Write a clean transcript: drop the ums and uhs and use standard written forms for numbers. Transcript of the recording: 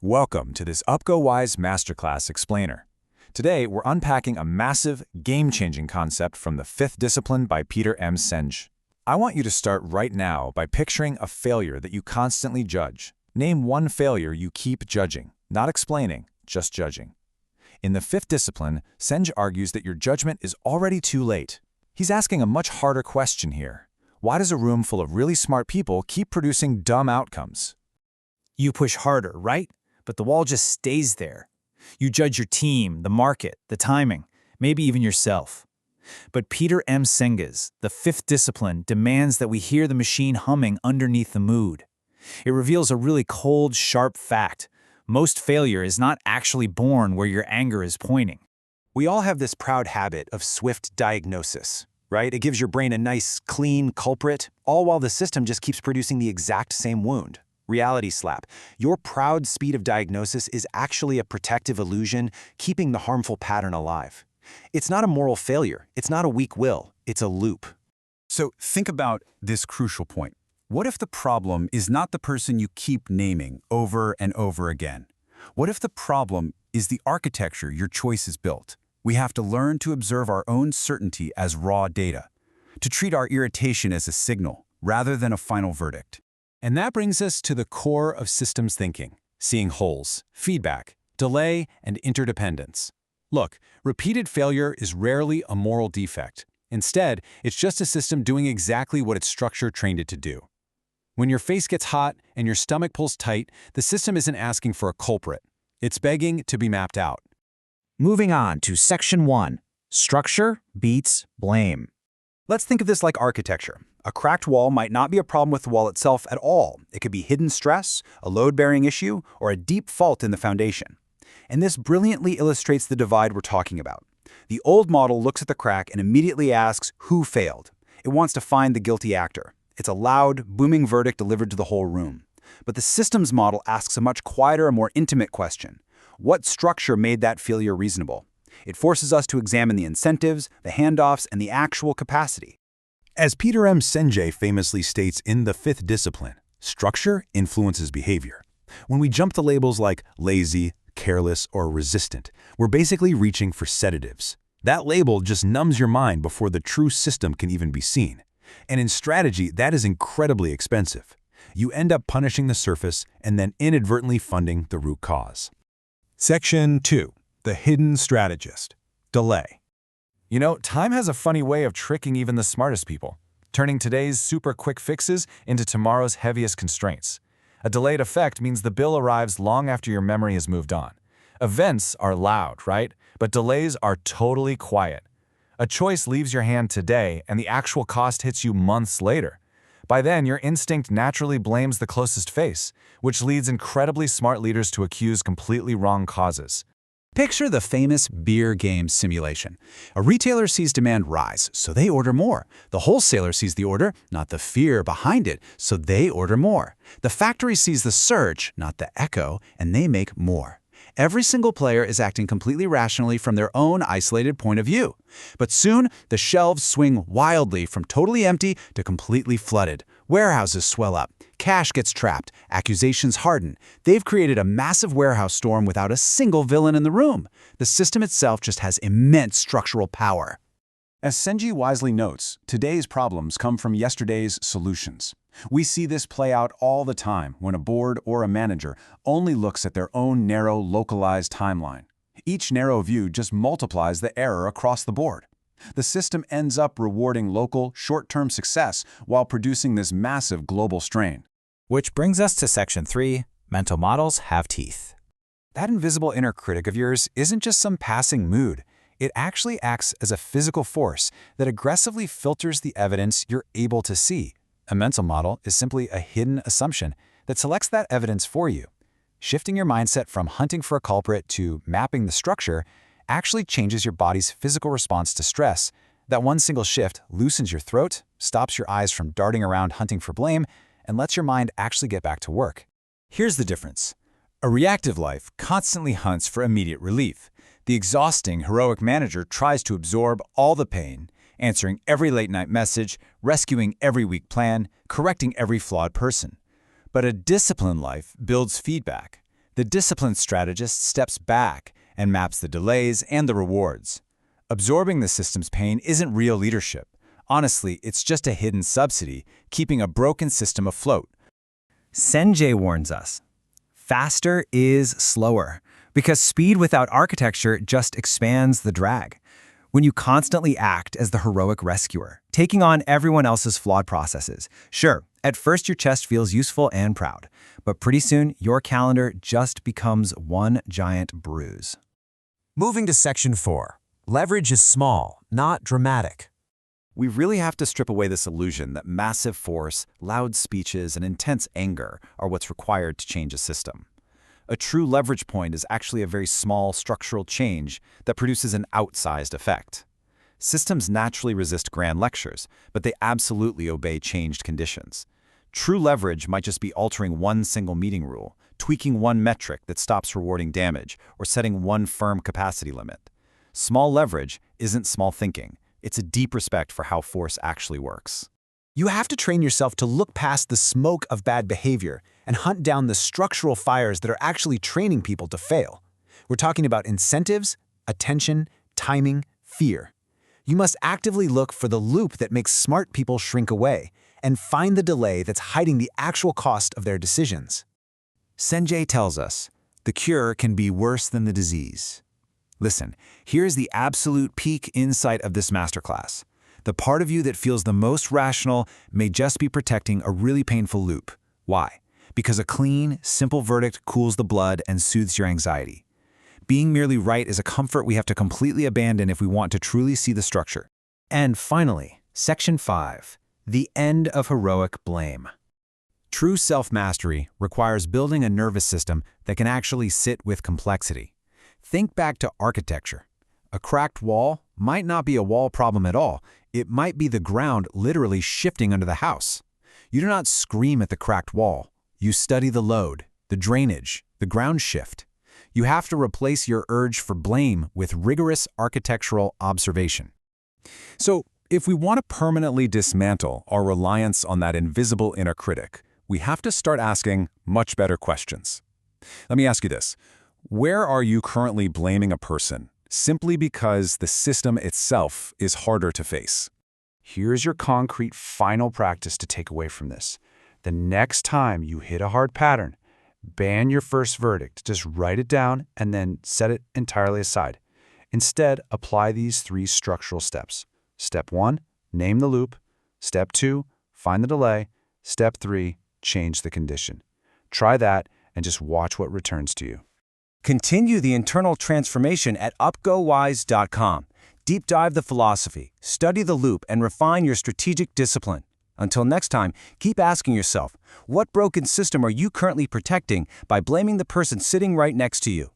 Welcome to this UpGoWise Masterclass Explainer. Today, we're unpacking a massive, game-changing concept from the fifth discipline by Peter M. Senge. I want you to start right now by picturing a failure that you constantly judge. Name one failure you keep judging, not explaining, just judging. In the fifth discipline, Senge argues that your judgment is already too late. He's asking a much harder question here. Why does a room full of really smart people keep producing dumb outcomes? You push harder, right? But the wall just stays there. You judge your team, the market, the timing, maybe even yourself. But Peter M. Senge's, the fifth discipline, demands that we hear the machine humming underneath the mood. It reveals a really cold, sharp fact. Most failure is not actually born where your anger is pointing. We all have this proud habit of swift diagnosis, right? It gives your brain a nice, clean culprit, all while the system just keeps producing the exact same wound. Reality slap. Your proud speed of diagnosis is actually a protective illusion, keeping the harmful pattern alive. It's not a moral failure. It's not a weak will. It's a loop. So think about this crucial point. What if the problem is not the person you keep naming over and over again? What if the problem is the architecture your choice is built? We have to learn to observe our own certainty as raw data, to treat our irritation as a signal rather than a final verdict. And that brings us to the core of systems thinking, seeing holes, feedback, delay, and interdependence. Look, repeated failure is rarely a moral defect. Instead, it's just a system doing exactly what its structure trained it to do. When your face gets hot and your stomach pulls tight, the system isn't asking for a culprit. It's begging to be mapped out. Moving on to Section 1. Structure beats blame. Let's think of this like architecture. A cracked wall might not be a problem with the wall itself at all. It could be hidden stress, a load-bearing issue, or a deep fault in the foundation. And this brilliantly illustrates the divide we're talking about. The old model looks at the crack and immediately asks who failed. It wants to find the guilty actor. It's a loud, booming verdict delivered to the whole room. But the systems model asks a much quieter and more intimate question. What structure made that failure reasonable? It forces us to examine the incentives, the handoffs, and the actual capacity. As Peter M. Senge famously states in the fifth discipline, structure influences behavior. When we jump to labels like lazy, careless, or resistant, we're basically reaching for sedatives. That label just numbs your mind before the true system can even be seen. And in strategy, that is incredibly expensive. You end up punishing the surface and then inadvertently funding the root cause. Section 2. The hidden strategist. Delay. You know, time has a funny way of tricking even the smartest people, turning today's super quick fixes into tomorrow's heaviest constraints. A delayed effect means the bill arrives long after your memory has moved on. Events are loud, right? But delays are totally quiet. A choice leaves your hand today, and the actual cost hits you months later. By then, your instinct naturally blames the closest face, which leads incredibly smart leaders to accuse completely wrong causes. Picture the famous beer game simulation. A retailer sees demand rise, so they order more. The wholesaler sees the order, not the fear behind it, so they order more. The factory sees the surge, not the echo, and they make more. Every single player is acting completely rationally from their own isolated point of view. But soon, the shelves swing wildly from totally empty to completely flooded. Warehouses swell up. Cash gets trapped. Accusations harden. They've created a massive warehouse storm without a single villain in the room. The system itself just has immense structural power. As Senge wisely notes, today's problems come from yesterday's solutions. We see this play out all the time when a board or a manager only looks at their own narrow, localized timeline. Each narrow view just multiplies the error across the board. The system ends up rewarding local, short-term success while producing this massive global strain. Which brings us to Section 3. Mental models have teeth. That invisible inner critic of yours isn't just some passing mood. It actually acts as a physical force that aggressively filters the evidence you're able to see. A mental model is simply a hidden assumption that selects that evidence for you. Shifting your mindset from hunting for a culprit to mapping the structure actually changes your body's physical response to stress. That one single shift loosens your throat, stops your eyes from darting around hunting for blame, and lets your mind actually get back to work. Here's the difference. A reactive life constantly hunts for immediate relief. The exhausting, heroic manager tries to absorb all the pain, answering every late-night message, rescuing every weak plan, correcting every flawed person. But a disciplined life builds feedback. The discipline strategist steps back and maps the delays and the rewards. Absorbing the system's pain isn't real leadership. Honestly, it's just a hidden subsidy, keeping a broken system afloat. Sanjay warns us, faster is slower, because speed without architecture just expands the drag. When you constantly act as the heroic rescuer, taking on everyone else's flawed processes, sure, at first your chest feels useful and proud, but pretty soon your calendar just becomes one giant bruise. Moving to Section 4. Leverage is small, not dramatic. We really have to strip away this illusion that massive force, loud speeches, and intense anger are what's required to change a system. A true leverage point is actually a very small structural change that produces an outsized effect. Systems naturally resist grand lectures, but they absolutely obey changed conditions. True leverage might just be altering one single meeting rule, tweaking one metric that stops rewarding damage, or setting one firm capacity limit. Small leverage isn't small thinking. It's a deep respect for how force actually works. You have to train yourself to look past the smoke of bad behavior and hunt down the structural fires that are actually training people to fail. We're talking about incentives, attention, timing, fear. You must actively look for the loop that makes smart people shrink away and find the delay that's hiding the actual cost of their decisions. Sanjay tells us, the cure can be worse than the disease. Listen, here's the absolute peak insight of this masterclass. The part of you that feels the most rational may just be protecting a really painful loop. Why? Because a clean, simple verdict cools the blood and soothes your anxiety. Being merely right is a comfort we have to completely abandon if we want to truly see the structure. And finally, Section 5, the end of heroic blame. True self-mastery requires building a nervous system that can actually sit with complexity. Think back to architecture. A cracked wall might not be a wall problem at all. It might be the ground literally shifting under the house. You do not scream at the cracked wall. You study the load, the drainage, the ground shift. You have to replace your urge for blame with rigorous architectural observation. So, if we want to permanently dismantle our reliance on that invisible inner critic, we have to start asking much better questions. Let me ask you this. Where are you currently blaming a person simply because the system itself is harder to face? Here's your concrete final practice to take away from this. The next time you hit a hard pattern, ban your first verdict. Just write it down and then set it entirely aside. Instead, apply these 3 structural steps. Step 1, name the loop. Step 2, find the delay. Step 3, change the condition. Try that and just watch what returns to you. Continue the internal transformation at upgowise.com. Deep dive the philosophy, study the loop, and refine your strategic discipline. Until next time, keep asking yourself, what broken system are you currently protecting by blaming the person sitting right next to you?